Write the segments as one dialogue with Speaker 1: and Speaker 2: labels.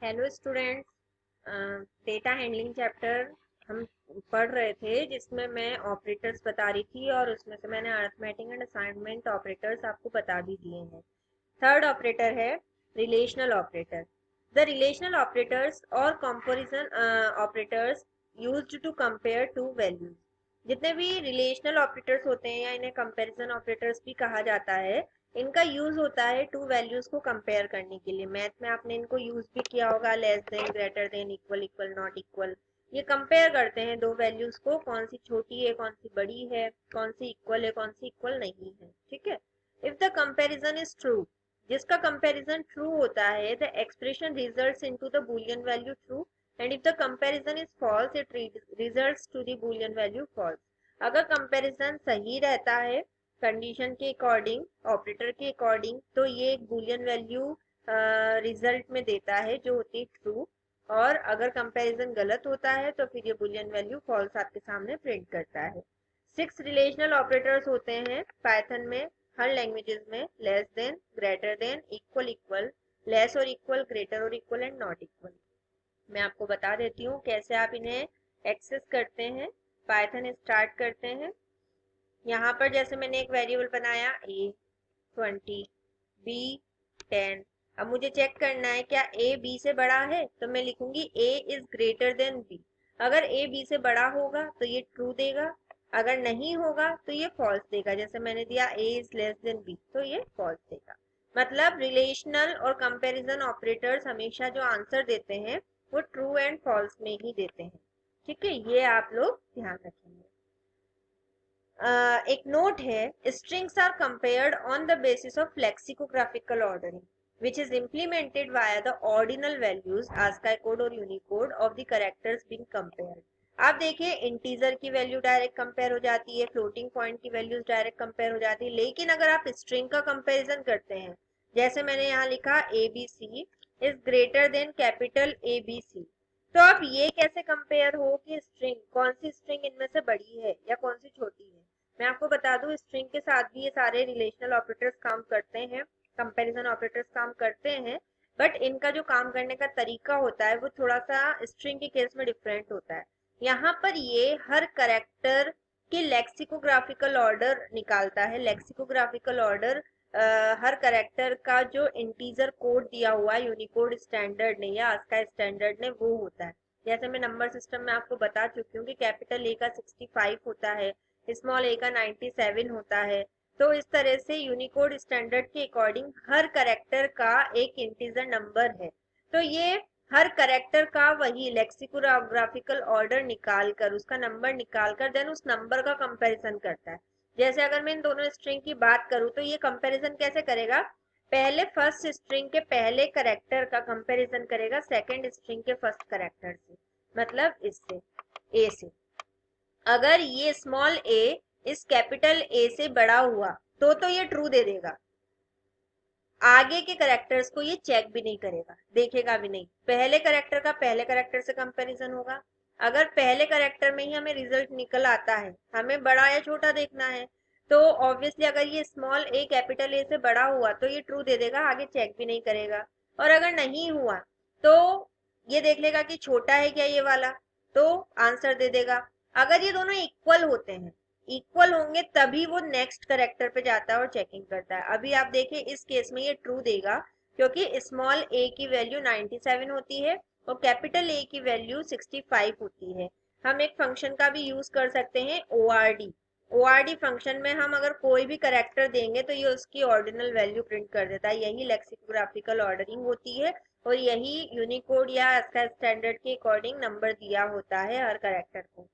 Speaker 1: Hello students. Data handling chapter हम पढ़ रहे थे जिसमें मैं ऑपरेटर्स बता रही थी और उसमें से मैंने अरिथमेटिक एंड असाइनमेंट ऑपरेटर्स आपको बता भी दिए हैं। थर्ड ऑपरेटर है relational operator. The relational operators और comparison operators used to compare two values. जितने भी रिलेशनल ऑपरेटर्स होते हैं या इन्हें कंपैरिजन ऑपरेटर्स भी कहा जाता है, इनका यूज होता है टू वैल्यूज को कंपेयर करने के लिए। मैथ में आपने इनको यूज भी किया होगा, less than, greater than, equal, equal, not equal. ये कंपेयर करते हैं दो वैल्यूज को, कौन सी छोटी है कौन सी बड़ी है, कौन सी इक्वल है कौन सी इक्वल नहीं है। ठीक है। If the comparison is true, जिसका कंपैरिजन ट्रू होता है, the expression results into the boolean value true, and if the comparison is false it results to the boolean value false. अगर कंपैरिजन सही रहता है कंडीशन के अकॉर्डिंग, ऑपरेटर के according, तो ये एक बूलियन वैल्यू रिजल्ट में देता है जो होती है ट्रू। और अगर कंपैरिजन गलत होता है तो फिर ये बूलियन वैल्यू फॉल्स आपके सामने प्रिंट करता है। 6 रिलेशनल ऑपरेटर्स होते हैं पाइथन में, हर लैंग्वेजेस में। Less than, greater than, equal, equal, less और इक्वल, ग्रेटर और इक्वल, एंड नॉट इक्वल। मैं आपको बता देती हूँ कैसे आप इन्हें एक्सेस करते हैं। पाइथन स्टार्ट करते हैं। यहाँ पर जैसे मैंने एक वेरिएबल बनाया A 20, B 10। अब मुझे चेक करना है क्या A B से बड़ा है, तो मैं लिखूंगी A is greater then B। अगर A B से बड़ा होगा तो ये ट्रू देगा, अगर नहीं होगा तो ये फॉल्स देगा। जैसे मैंने दिया A is less than B, तो ये फॉल्स देगा। मतलब रिलेशनल और कंपैरिजन ऑपरेटर्स हमेशा जो आंसर देते हैं वो ट्रू एंड फॉल्स में ही देते हैं। ठीक है, ये आप लोग ध्यान रखेंगे। एक नोट है, strings are compared on the basis of lexicographical ordering which is implemented via the ordinal values ASCII code और Unicode of the characters being compared। आप देखिए इंटीजर की वैल्यू डायरेक्ट कंपेयर हो जाती है, फ्लोटिंग पॉइंट की values direct compare हो जाती है, लेकिन अगर आप स्ट्रिंग का कंपैरिजन करते हैं, जैसे मैंने यहाँ लिखा ABC is greater then capital ABC, तो अब ये कैसे कंपेयर हो कि स्ट्रिंग, कौन सी स्ट्रिंग इनमें से बड़ी है या कौन सी छोटी है। मैं आपको बता दूं स्ट्रिंग के साथ भी ये सारे रिलेशनल ऑपरेटर्स काम करते हैं, कंपैरिजन ऑपरेटर्स काम करते हैं, बट इनका जो काम करने का तरीका होता है वो थोड़ा सा स्ट्रिंग के केस में डिफरेंट होता है। यहाँ पर ये हर करेक्टर के लेक्सिकोग्राफिकल ऑर्डर निकालता है। लेक्सिकोग्राफिकल ऑर्डर हर करेक्टर का जो इंटीजर कोड दिया हुआ है यूनिकोड स्टैंडर्ड ने या आस्काई स्टैंडर्ड ने, वो होता है। जैसे मैं नंबर सिस्टम में आपको बता चुकी हूँ कि कैपिटल ए का 65 होता है, स्मॉल ए का 97 होता है। तो इस तरह से यूनिकोड स्टैंडर्ड के अकॉर्डिंग हर करेक्टर का एक इंटीजर नंबर है। तो ये हर करेक्टर का वही लेक्सिकोग्राफिकल ऑर्डर निकाल कर, उसका नंबर निकाल कर, देन उस नंबर का कंपैरिजन करता है। जैसे अगर मैं इन दोनों स्ट्रिंग की बात करूं तो ये कंपैरिजन कैसे करेगा, पहले फर्स्ट स्ट्रिंग के पहले करेक्टर का कंपैरिजन करेगा सेकंड स्ट्रिंग के फर्स्ट करेक्टर से, मतलब इससे, ए से। अगर ये स्मॉल ए इस कैपिटल ए से बड़ा हुआ तो ये ट्रू दे देगा। आगे के करेक्टर्स को ये चेक भी नहीं करेगा, देखेगा भी नहीं। पहले करेक्टर का पहले करेक्टर से कंपैरिजन होगा। अगर पहले करेक्टर में ही हमें रिजल्ट निकल आता है, हमें बड़ा या छोटा देखना है, तो ऑब्वियसली अगर ये स्मॉल ए कैपिटल ए से बड़ा हुआ तो ये ट्रू दे देगा, आगे चेक भी नहीं करेगा। और अगर नहीं हुआ तो ये देख लेगा कि छोटा है क्या ये वाला, तो आंसर दे देगा। अगर ये दोनों इक्वल होते हैं, इक्वल होंगे तभी वो नेक्स्ट करेक्टर पे जाता है और चेकिंग करता है। अभी आप देखिए इस केस में ये ट्रू देगा क्योंकि स्मॉल ए की वैल्यू 97 होती है और कैपिटल ए की वैल्यू 65 होती है। हम एक फंक्शन का भी यूज कर सकते हैं ORD। ORD फंक्शन में हम अगर कोई भी करेक्टर देंगे तो ये उसकी ऑर्डिनल वैल्यू प्रिंट कर देता है। यही लेक्सिकोग्राफिकल ऑर्डरिंग होती है और यही यूनिकोड या ASCII स्टैंडर्ड के अकॉर्डिंग नंबर दिया होता है हर करेक्टर को।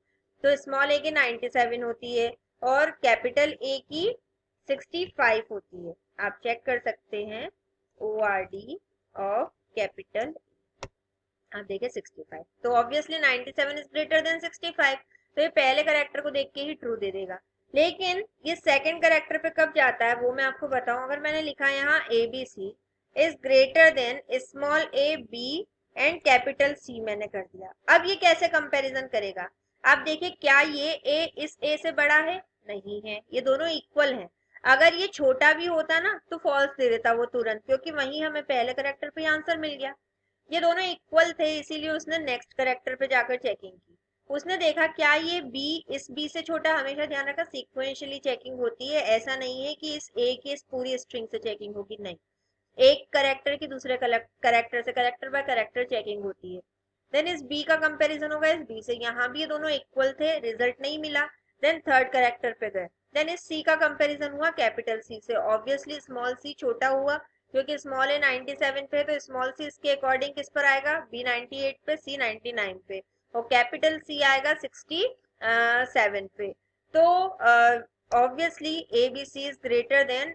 Speaker 1: तो स्मॉल ए की 97 होती है और कैपिटल ए की 65 होती है। आप चेक कर सकते हैं ORD ऑफ कैपिटल, आप देखिए 65, तो ऑब्वियसली 97 इज ग्रेटर देन 65, तो ये पहले करेक्टर को देख के ही ट्रू दे देगा। लेकिन ये सेकंड करेक्टर पे कब जाता है वो मैं आपको बताऊं। अगर मैंने लिखा यहाँ ABC is greater than small A B and capital C, मैंने कर दिया। अब ये कैसे कंपैरिजन करेगा, आप देखिए क्या ये ए इस ए से बड़ा है, नहीं है, ये दोनों इक्वल हैं। अगर ये छोटा भी होता ना तो फॉल्स दे देता वो तुरंत, क्योंकि वही हमें पहले करेक्टर पे आंसर मिल गया। ये दोनों इक्वल थे, इसीलिए उसने नेक्स्ट करेक्टर पे जाकर चेकिंग की। उसने देखा क्या ये बी इस बी से छोटा, हमेशा ध्यान रखा सीक्वेंशियली चेकिंग होती है, ऐसा नहीं है कि इस ए की इस पूरी स्ट्रिंग से चेकिंग होगी, नहीं, एक करेक्टर की दूसरे करेक्टर से करेक्टर बाय करेक्टर चेकिंग होती है। देन इस बी का कंपैरिजन होगा इस बी से, यहाँ भी ये दोनों इक्वल थे, रिजल्ट नहीं मिला। देन थर्ड करेक्टर पे गए, देन इस सी का कंपैरिजन हुआ कैपिटल सी से, ऑब्वियसली स्मॉल सी छोटा हुआ क्योंकि स्मॉल ए 97 पे, तो स्मॉल सी इसके अकॉर्डिंग किस पर आएगा, बी 98 पे, सी 99 पे, और कैपिटल सी आएगा 67 पे। तो obviously A B C is greater than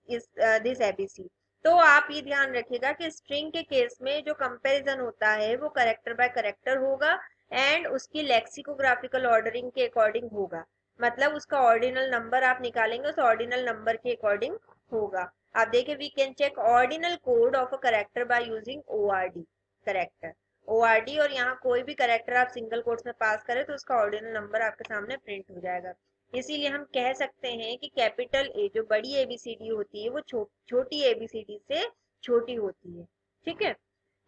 Speaker 1: इस दिस ए बी सी। तो आप ये ध्यान रखिएगा कि स्ट्रिंग के केस में जो कंपैरिजन होता है वो करेक्टर बाय करेक्टर होगा एंड उसकी लेक्सिकोग्राफिकल ऑर्डरिंग के अकॉर्डिंग होगा, मतलब उसका ऑर्डिनल नंबर आप निकालेंगे उस ऑर्डिनल नंबर के अकॉर्डिंग होगा। आप देखिए we can check ordinal code of a character by using ORD character, ORD, और यहाँ कोई भी करेक्टर आप सिंगल कोट्स में पास करें तो उसका ऑर्डिनल नंबर आपके सामने प्रिंट हो जाएगा। इसीलिए हम कह सकते हैं कि कैपिटल ए जो बड़ी एबीसीडी होती है वो छोटी एबीसीडी से छोटी होती है, ठीक है।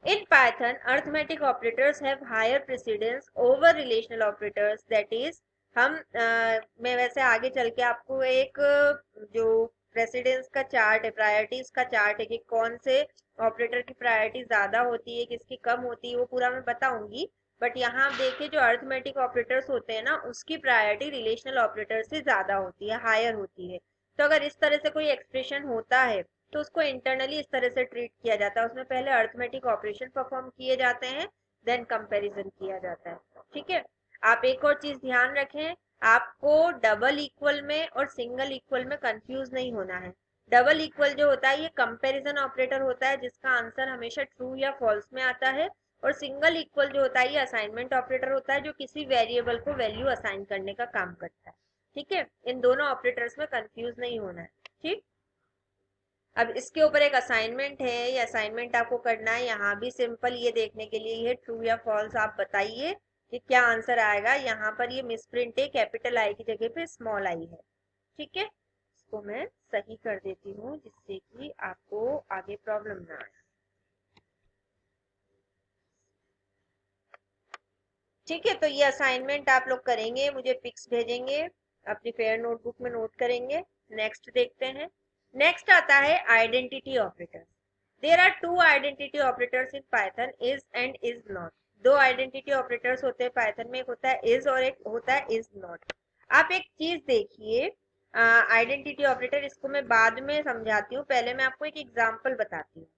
Speaker 1: In Python arithmetic operators have higher precedence over relational operators, that is हम मैं वैसे आगे चल के आपको एक जो प्रेसिडेंस का चार्ट है, प्रायोरिटीज का चार्ट है कि कौन से ऑपरेटर की प्रायोरिटी ज्यादा होती है किसकी कम होती है, वो पूरा मैं बताऊंगी। बट यहाँ आप देखिए जो अर्थमेटिक ऑपरेटर्स होते हैं ना उसकी प्रायोरिटी रिलेशनल ऑपरेटर से ज्यादा होती है, हायर होती है। तो अगर इस तरह से कोई एक्सप्रेशन होता है तो उसको इंटरनली इस तरह से ट्रीट किया जाता है, उसमें पहले अर्थमेटिक ऑपरेशन परफॉर्म किए जाते हैं देन कंपैरिजन किया जाता है, ठीक है। आप एक और चीज ध्यान रखें, आपको डबल इक्वल में और सिंगल इक्वल में कंफ्यूज नहीं होना है। डबल इक्वल जो होता है ये कंपैरिजन ऑपरेटर होता है जिसका आंसर हमेशा ट्रू या फॉल्स में आता है, और सिंगल इक्वल जो होता है ये असाइनमेंट ऑपरेटर होता है जो किसी वेरिएबल को वैल्यू असाइन करने का काम करता है, ठीक है। इन दोनों ऑपरेटर्स में कंफ्यूज नहीं होना है, ठीक। अब इसके ऊपर एक असाइनमेंट है, ये असाइनमेंट आपको करना है, यहाँ भी सिंपल ये देखने के लिए ये ट्रू या फॉल्स आप बताइए कि क्या आंसर आएगा। यहाँ पर ये मिसप्रिंट है, कैपिटल आई की जगह पे स्मॉल आई है, ठीक है। इसको मैं सही कर देती हूँ जिससे कि आपको आगे प्रॉब्लम ना आए, ठीक है। तो ये असाइनमेंट आप लोग करेंगे, मुझे पिक्स भेजेंगे, अपनी फेयर नोटबुक में नोट करेंगे। नेक्स्ट देखते हैं, नेक्स्ट आता है identity operator. There are two identity operators in Python, is and is not. दो आइडेंटिटी ऑपरेटर्स होते हैं पाइथन में, एक होता है इज और एक होता है इज नॉट। आप एक चीज देखिए आइडेंटिटी ऑपरेटर, इसको मैं बाद में समझाती हूँ, पहले मैं आपको एक एग्जाम्पल बताती हूँ।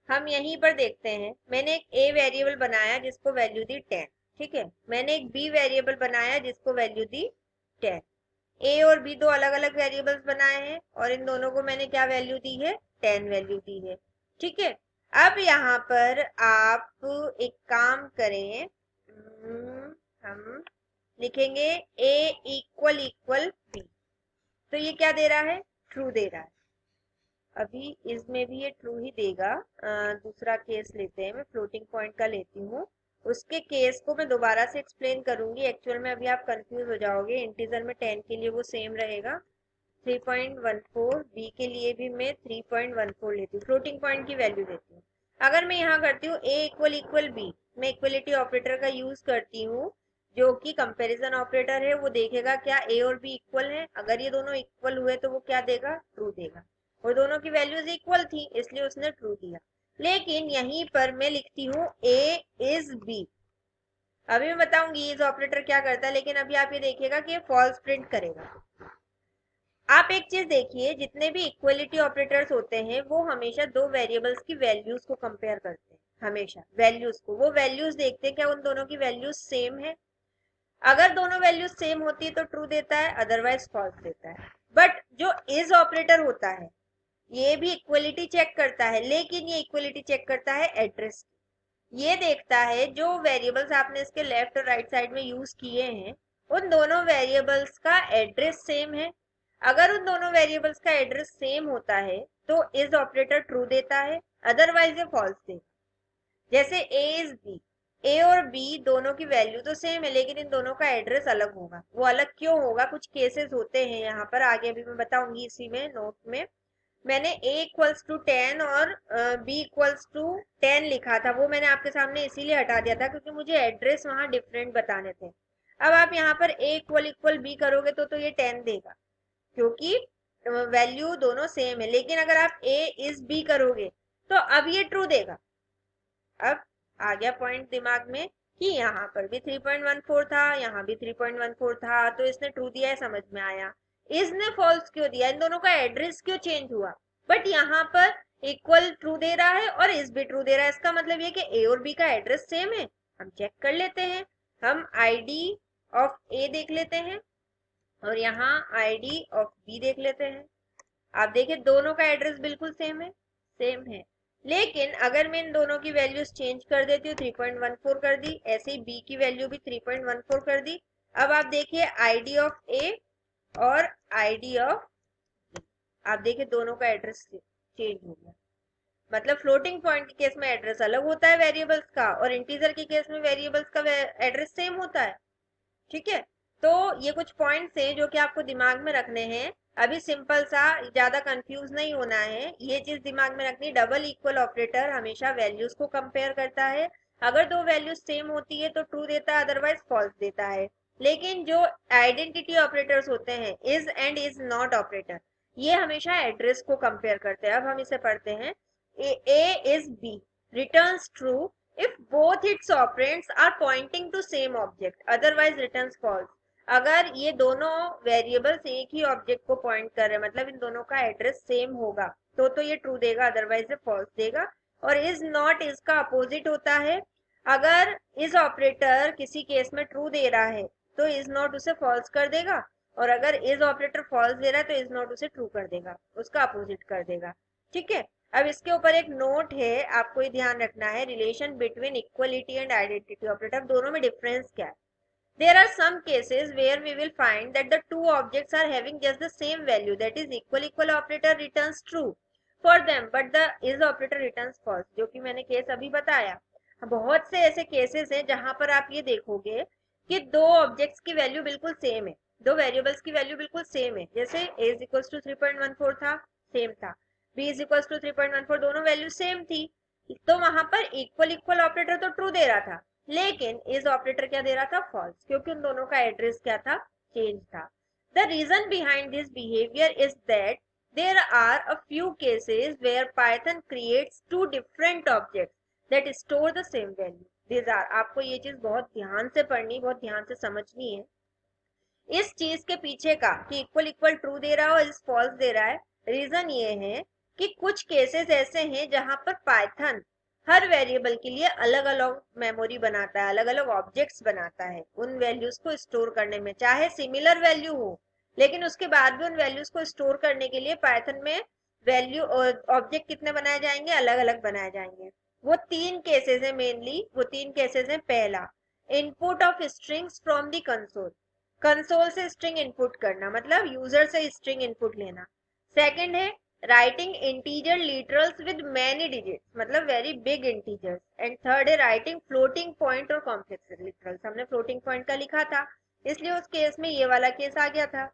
Speaker 1: हम यहीं पर देखते हैं, मैंने एक ए वेरिएबल बनाया जिसको वैल्यू दी 10, ठीक है। मैंने एक बी वेरिएबल बनाया जिसको वैल्यू दी 10। ए और बी दो अलग अलग वेरिएबल्स बनाए हैं और इन दोनों को मैंने क्या वैल्यू दी है, 10 वैल्यू दी है, ठीक है। अब यहाँ पर आप एक काम करें, हम लिखेंगे ए इक्वल इक्वल बी, तो ये क्या दे रहा है, ट्रू दे रहा है। अभी इसमें भी ये ट्रू ही देगा। दूसरा केस लेते हैं, मैं फ्लोटिंग पॉइंट का लेती हूँ, उसके केस को मैं दोबारा से एक्सप्लेन करूंगी, एक्चुअल में अभी आप कंफ्यूज हो जाओगे। इंटीजर में 10 के लिए वो सेम रहेगा 3.14, बी के लिए भी मैं 3.14 लेती हूँ, फ्लोटिंग पॉइंट की वैल्यू देती हूँ। अगर मैं यहाँ करती हूँ ए इक्वल इक्वल बी, मैं इक्वलिटी ऑपरेटर का यूज करती हूँ जो कि कंपैरिजन ऑपरेटर है, वो देखेगा क्या ए और बी इक्वल है, अगर ये दोनों इक्वल हुए तो वो क्या देगा, ट्रू देगा, और दोनों की वैल्यूज इक्वल थी इसलिए उसने ट्रू दिया। लेकिन यहीं पर मैं लिखती हूँ ए इज बी, अभी मैं बताऊंगी इज ऑपरेटर क्या करता है, लेकिन अभी आप ये देखिएगा कि ये फॉल्स प्रिंट करेगा। आप एक चीज देखिए, जितने भी इक्वलिटी ऑपरेटर्स होते हैं वो हमेशा दो वेरिएबल्स की वैल्यूज को कंपेयर करते हैं, हमेशा वैल्यूज को, वो वैल्यूज देखते हैं क्या उन दोनों की वैल्यूज सेम है, अगर दोनों वैल्यूज सेम होती है तो ट्रू देता है, अदरवाइज फॉल्स देता है। बट जो इज ऑपरेटर होता है ये भी इक्वलिटी चेक करता है, लेकिन ये इक्वलिटी चेक करता है एड्रेस, ये देखता है जो वेरिएबल्स आपने इसके लेफ्ट और राइट साइड में यूज किए हैं उन दोनों वेरिएबल्स का एड्रेस सेम है। अगर उन दोनों वेरिएबल्स का एड्रेस सेम होता है तो इज ऑपरेटर ट्रू देता है, अदरवाइज ये फॉल्स देगा। जैसे ए इज बी, ए और बी दोनों की वैल्यू तो सेम है लेकिन इन दोनों का एड्रेस अलग होगा। वो अलग क्यों होगा, कुछ केसेस होते हैं यहाँ पर, आगे अभी मैं बताऊंगी इसी में नोट में। मैंने a इक्वल्स टू 10 और b इक्वल्स टू 10 लिखा था, वो मैंने आपके सामने इसीलिए हटा दिया था क्योंकि मुझे एड्रेस वहां डिफरेंट बताने थे। अब आप यहाँ पर a इक्वल इक्वल b करोगे तो ये 10 देगा क्योंकि वैल्यू दोनों सेम है। लेकिन अगर आप a इज b करोगे तो अब ये ट्रू देगा। अब आ गया पॉइंट दिमाग में कि यहाँ पर भी 3.14 था, यहाँ भी 3.14 था, तो इसने ट्रू दिया है, समझ में आया। इसने फॉल्स क्यों दिया, इन दोनों का एड्रेस क्यों चेंज हुआ, बट यहाँ पर इक्वल ट्रू दे रहा है और इस भी ट्रू दे रहा है। इसका मतलब ये कि ए और बी का एड्रेस सेम है। हम चेक कर लेते हैं, हम आईडी ऑफ ए देख लेते हैं और यहाँ आईडी ऑफ बी देख लेते हैं। आप देखिए दोनों का एड्रेस बिल्कुल सेम है, सेम है। लेकिन अगर मैं इन दोनों की वैल्यूज चेंज कर देती हूँ, 3.14 कर दी, ऐसे ही बी की वैल्यू भी 3.14 कर दी। अब आप देखिए आईडी ऑफ ए और आईडी ऑफ बी, आप देखिए दोनों का एड्रेस चेंज हो गया। मतलब फ्लोटिंग पॉइंट के केस में एड्रेस अलग होता है वेरिएबल्स का, और इंटीजर के केस में वेरिएबल्स का एड्रेस सेम होता है। ठीक है, तो ये कुछ पॉइंट्स हैं जो कि आपको दिमाग में रखने हैं। अभी सिंपल सा, ज्यादा कंफ्यूज नहीं होना है, ये चीज दिमाग में रखनी। डबल इक्वल ऑपरेटर हमेशा वैल्यूज को कंपेयर करता है। अगर दो वैल्यूज सेम होती है तो ट्रू देता है, अदरवाइज फॉल्स देता है। लेकिन जो आइडेंटिटी ऑपरेटर्स होते हैं, is and is not operator, ये हमेशा एड्रेस को कंपेयर करते हैं। अब हम इसे पढ़ते हैं। A is B returns true if both its operands are pointing to same object, otherwise returns false। अगर ये दोनों वेरिएबल्स एक ही ऑब्जेक्ट को पॉइंट कर रहे हैं, मतलब इन दोनों का एड्रेस सेम होगा, तो ये ट्रू देगा, अदरवाइज ये फॉल्स देगा। और इज नॉट इसका अपोजिट होता है। अगर इस ऑपरेटर किसी केस में ट्रू दे रहा है तो इज नॉट उसे फॉल्स कर देगा, और अगर इज ऑपरेटर फॉल्स दे रहा है तो इज नॉट उसे ट्रू कर देगा, उसका अपोजिट कर देगा। ठीक है, अब इसके ऊपर एक नोट है, आपको ये ध्यान रखना है, relation between equality and identity operator, दोनों में डिफरेंस क्या है। There are some cases where we will find that the two objects are having just the same value, that is equal operator returns true for them but the is operator returns false, जो कि मैंने case अभी बताया। बहुत से ऐसे cases हैं जहां पर आप ये देखोगे कि दो ऑब्जेक्ट्स की वैल्यू बिल्कुल सेम है, दो वेरिएबल्स की वैल्यू बिल्कुल सेम है। जैसे a इज इक्वल टू 3.14 था, सेम था, b इज इक्वल टू 3.14, दोनों वैल्यू सेम थी, तो वहां पर इक्वल ऑपरेटर तो ट्रू दे रहा था, लेकिन इस ऑपरेटर क्या दे रहा था, फॉल्स, क्योंकि उन दोनों का एड्रेस क्या था, चेंज था। The reason behind this behaviour is that there are a few cases where Python creates two different objects that store the same value. These are, आपको ये चीज बहुत ध्यान से पढ़नी, बहुत ध्यान से समझनी है। इस चीज के पीछे का कि इक्वल इक्वल ट्रू दे रहा है और इस फॉल्स दे रहा है, रीजन ये है कि कुछ केसेस ऐसे हैं जहां पर पाइथन हर वेरिएबल के लिए अलग अलग मेमोरी बनाता है, अलग अलग ऑब्जेक्ट्स बनाता है उन वैल्यूज को स्टोर करने में। चाहे सिमिलर वैल्यू हो, लेकिन उसके बाद भी उन वैल्यूज को स्टोर करने के लिए पाइथन में वैल्यू ऑब्जेक्ट कितने बनाए जाएंगे, अलग अलग बनाए जाएंगे। वो तीन केसेस है मेनली, वो तीन केसेस है। पहला, input of strings from the console, console से स्ट्रिंग इनपुट करना, मतलब यूजर से स्ट्रिंग इनपुट लेना। सेकंड है writing integer literals with many digits, मतलब very big integers. And third है राइटिंग फ्लोटिंग पॉइंट और कॉम्प्लेक्स लिटरल्स। हमने फ्लोटिंग पॉइंट का लिखा था, इसलिए उस केस में ये वाला केस आ गया था।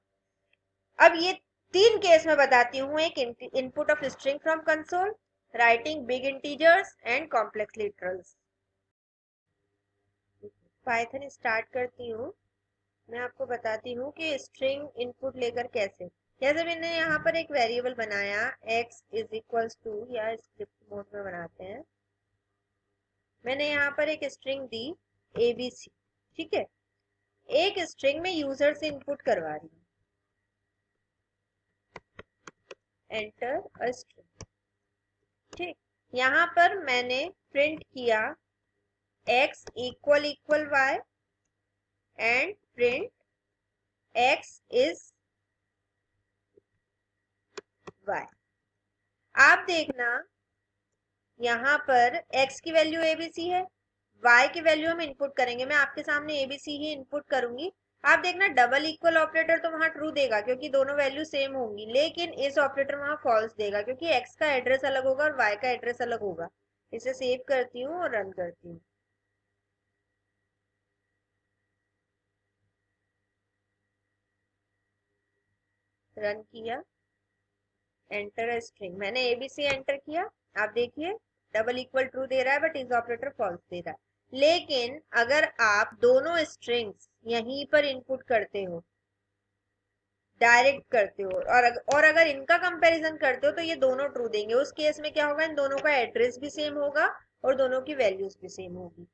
Speaker 1: अब ये तीन केस में बताती हूँ, एक input of string from console, writing big integers and complex literals. Python start करती हूँ, मैं आपको बताती हूँ कि स्ट्रिंग इनपुट लेकर कैसे। जैसे मैंने यहाँ पर एक वेरिएबल बनाया x इज इक्वल्स टू, या स्क्रिप्ट मोड में बनाते हैं, मैंने यहाँ पर एक स्ट्रिंग दी abc। ठीक है, एक स्ट्रिंग में यूजर से इनपुट करवा रही हूँ, एंटर अ स्ट्रिंग। ठीक, यहाँ पर मैंने प्रिंट किया x equal equal y and print x is y। आप देखना यहाँ पर x की वैल्यू abc है, y की वैल्यू हम इनपुट करेंगे, मैं आपके सामने abc ही इनपुट करूंगी। आप देखना डबल इक्वल ऑपरेटर तो वहां ट्रू देगा क्योंकि दोनों वैल्यू सेम होंगी, लेकिन इस ऑपरेटर वहां फॉल्स देगा क्योंकि x का एड्रेस अलग होगा और y का एड्रेस अलग होगा। इसे सेव करती हूँ और रन करती हूँ। रन किया, एंटर स्ट्रिंग, मैंने ABC एंटर किया, आप देखिए डबल इक्वल ट्रू दे रहा है बट इज ऑपरेटर फॉल्स दे रहा है। लेकिन अगर आप दोनों स्ट्रिंग्स यहीं पर इनपुट करते हो, डायरेक्ट करते हो, और अगर इनका कंपैरिजन करते हो तो ये दोनों ट्रू देंगे। उस केस में क्या होगा, इन दोनों का एड्रेस भी सेम होगा और दोनों की वैल्यूज भी सेम होगी।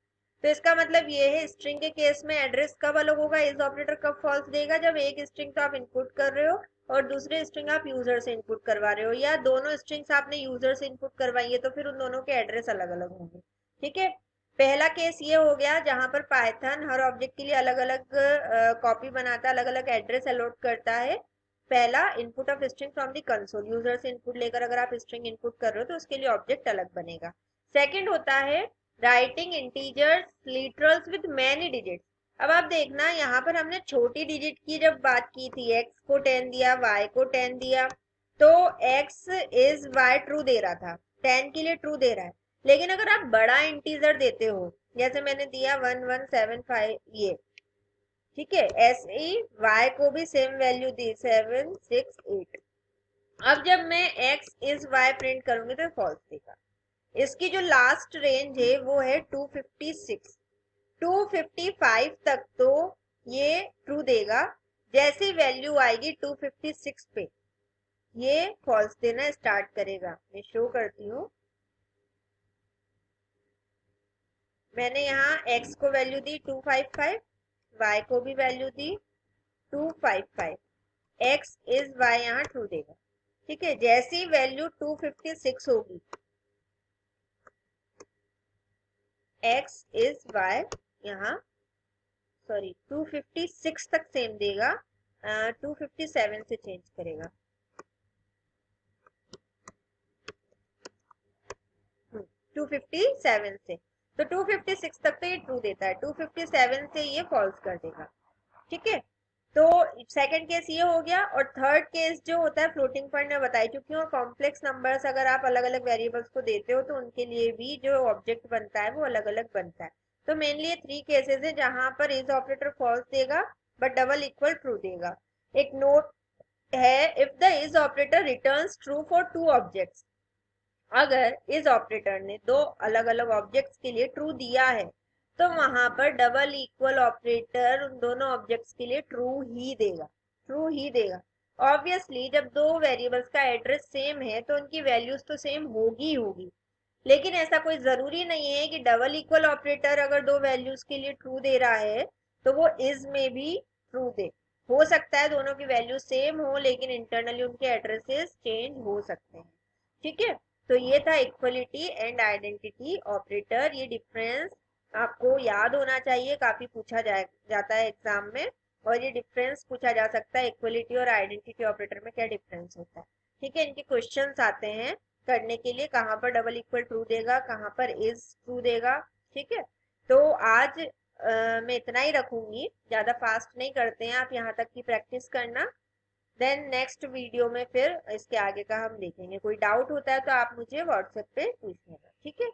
Speaker 1: तो इसका मतलब ये है स्ट्रिंग के केस में एड्रेस कब अलग होगा, इज ऑपरेटर कब फॉल्स देगा, जब एक स्ट्रिंग तो आप इनपुट कर रहे हो और दूसरे स्ट्रिंग आप यूजर से इनपुट करवा रहे हो, या दोनों स्ट्रिंग्स आपने यूजर से इनपुट करवाई है तो फिर उन दोनों के एड्रेस अलग अलग होंगे। ठीक है, पहला केस ये हो गया जहां पर पाइथन हर ऑब्जेक्ट के लिए अलग अलग कॉपी बनाता है, अलग अलग एड्रेस अलॉट करता है। पहला input of string from the console, user से इनपुट लेकर अगर आप स्ट्रिंग इनपुट कर रहे हो तो उसके लिए ऑब्जेक्ट अलग बनेगा। सेकंड होता है writing integers literals with many digits. अब आप देखना यहाँ पर हमने छोटी डिजिट की जब बात की थी, x को 10 दिया, y को 10 दिया, तो x is y true they रहा था, 10 के लिए ट्रू दे रहा है। लेकिन अगर आप बड़ा इंटीजर देते हो, जैसे मैंने दिया 1175 ये, ठीक है, ऐसे ही y को भी सेम वैल्यू दी 768। अब जब मैं x इज y प्रिंट करूंगी तो फॉल्स देगा। इसकी जो लास्ट रेंज है वो है 256, 255 तक तो ये ट्रू देगा। जैसी वैल्यू आएगी 256 पे ये फॉल्स देना स्टार्ट करेगा। मैं शो करती हूँ, मैंने यहाँ x को वैल्यू दी 255, y को भी value the 255, x is y यहाँ ट्रू देगा। ठीक है, जैसी वैल्यू 256 होगी, x इज y यहाँ, सॉरी 256 तक सेम देगा, 257 से चेंज करेगा। 257 से, तो 256 तक तो ये ट्रू देता है, 257 से ये फॉल्स कर देगा। ठीक है, तो सेकंड केस ये हो गया। और थर्ड केस जो होता है फ्लोटिंग पॉइंट में बताई चुकी हूँ, कॉम्प्लेक्स नंबर्स अगर आप अलग अलग वेरिएबल्स को देते हो तो उनके लिए भी जो ऑब्जेक्ट बनता है वो अलग अलग बनता है। तो मेनली ये 3 केसेस है जहां पर इज ऑपरेटर फॉल्स देगा बट डबल इक्वल ट्रू देगा। एक नोट है, if the is operator returns true for 2 objects, अगर इस ऑपरेटर ने 2 अलग अलग ऑब्जेक्ट्स के लिए ट्रू दिया है तो वहां पर डबल इक्वल ऑपरेटर उन दोनों ऑब्जेक्ट्स के लिए ट्रू ही देगा, ट्रू ही देगा। ऑब्वियसली जब 2 वेरिएबल्स का एड्रेस सेम है तो उनकी वैल्यूज तो सेम होगी होगी, लेकिन ऐसा कोई जरूरी नहीं है कि डबल इक्वल ऑपरेटर अगर 2 वैल्यूज के लिए ट्रू दे रहा है तो वो इज में भी ट्रू दे। हो सकता है दोनों की वैल्यू सेम हो लेकिन इंटरनली उनके एड्रेसेस चेंज हो सकते हैं। ठीक है, तो ये था इक्वलिटी एंड आइडेंटिटी ऑपरेटर। ये डिफरेंस आपको याद होना चाहिए, काफी पूछा जाता है एग्जाम में, और ये डिफरेंस पूछा जा सकता है इक्वलिटी और आइडेंटिटी ऑपरेटर में क्या डिफरेंस होता है। ठीक है, इनके क्वेश्चंस आते हैं करने के लिए, कहाँ पर डबल इक्वल ट्रू देगा, कहाँ पर इज ट्रू देगा। ठीक है, तो आज मैं इतना ही रखूंगी, ज्यादा फास्ट नहीं करते हैं, आप यहाँ तक की प्रैक्टिस करना। देन नेक्स्ट वीडियो में फिर इसके आगे का हम देखेंगे। कोई डाउट होता है तो आप मुझे व्हाट्सएप पे पूछ लेना। ठीक है।